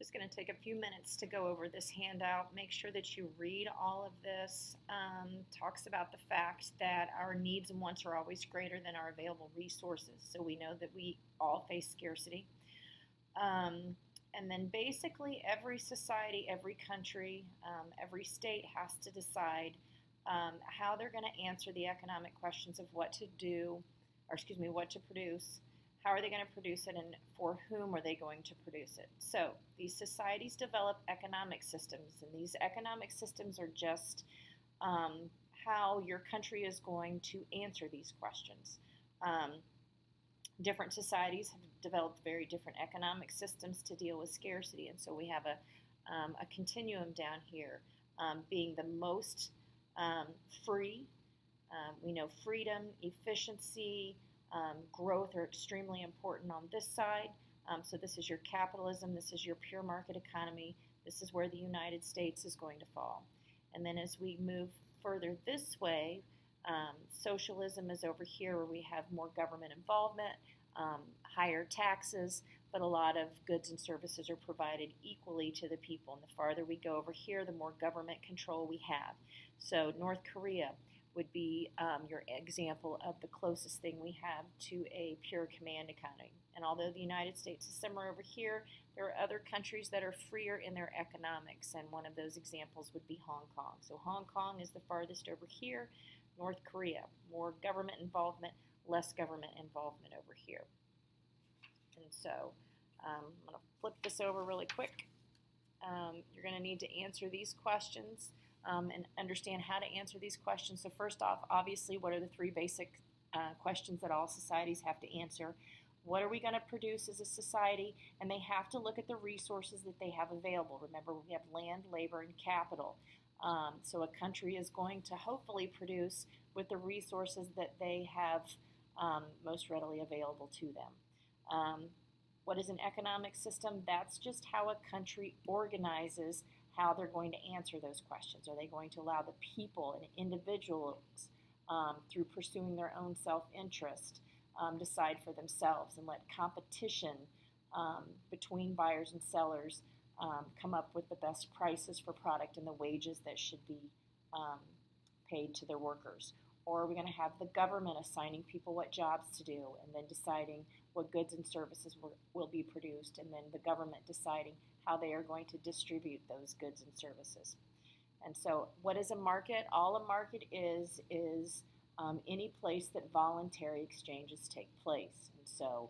just going to take a few minutes to go over this handout. Make sure that you read all of this. Talks about the fact that our needs and wants are always greater than our available resources. So we know that we all face scarcity. And then basically every society, every country, every state has to decide how they're going to answer the economic questions of what to do, or excuse me, what to produce. How are they going to produce it, and for whom are they going to produce it? So these societies develop economic systems, and these economic systems are just how your country is going to answer these questions. Different societies have developed very different economic systems to deal with scarcity, and so we have a continuum down here, being the most free. We know freedom, efficiency, growth are extremely important on this side. So this is your capitalism, this is your pure market economy, this is where the United States is going to fall. And then as we move further this way, socialism is over here where we have more government involvement, higher taxes, but a lot of goods and services are provided equally to the people. And the farther we go over here, the more government control we have. So North Korea would be your example of the closest thing we have to a pure command economy. And although the United States is similar over here, there are other countries that are freer in their economics, and one of those examples would be Hong Kong. So Hong Kong is the farthest over here. North Korea, more government involvement, less government involvement over here. And so I'm going to flip this over really quick. You're going to need to answer these questions and understand how to answer these questions. So first off, obviously, what are the three basic questions that all societies have to answer? What are we going to produce as a society? And they have to look at the resources that they have available. Remember, we have land, labor, and capital. So a country is going to hopefully produce with the resources that they have most readily available to them. What is an economic system? That's just how a country organizes how they're going to answer those questions. Are they going to allow the people and individuals, through pursuing their own self-interest, decide for themselves and let competition between buyers and sellers come up with the best prices for product and the wages that should be paid to their workers? Or are we going to have the government assigning people what jobs to do and then deciding what goods and services will be produced, and then the government deciding how they are going to distribute those goods and services? And so what is a market? All a market is any place that voluntary exchanges take place. And so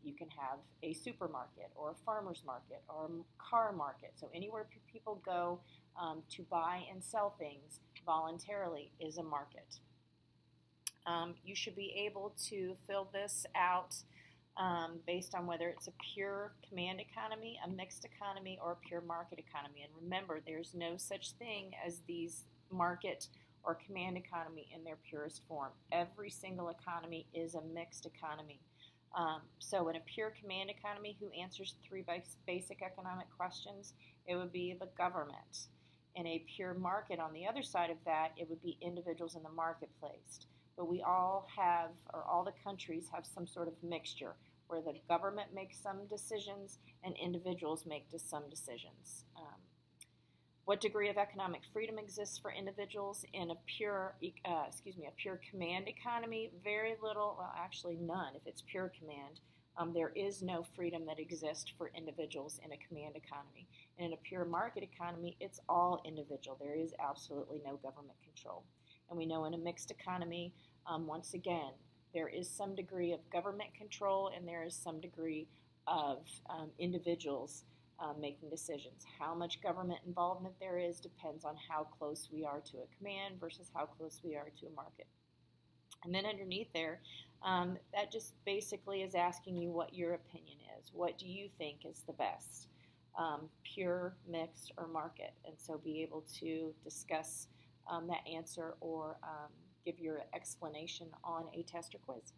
you can have a supermarket or a farmer's market or a car market. So anywhere people go to buy and sell things voluntarily is a market. You should be able to fill this out based on whether it's a pure command economy, a mixed economy, or a pure market economy. And remember, there's no such thing as these market or command economy in their purest form. Every single economy is a mixed economy. So in a pure command economy, who answers three basic economic questions? It would be the government. In a pure market, on the other side of that, it would be individuals in the marketplace. But we all have, or all the countries have, some sort of mixture where the government makes some decisions and individuals make some decisions. What degree of economic freedom exists for individuals in a pure command economy? Very little, well, actually none. If it's pure command, there is no freedom that exists for individuals in a command economy. And in a pure market economy, it's all individual. There is absolutely no government control. And we know in a mixed economy, once again, there is some degree of government control and there is some degree of individuals making decisions. How much government involvement there is depends on how close we are to a command versus how close we are to a market. And then underneath there, that just basically is asking you what your opinion is. What do you think is the best? Pure, mixed, or market? And so be able to discuss that answer or give your explanation on a test or quiz.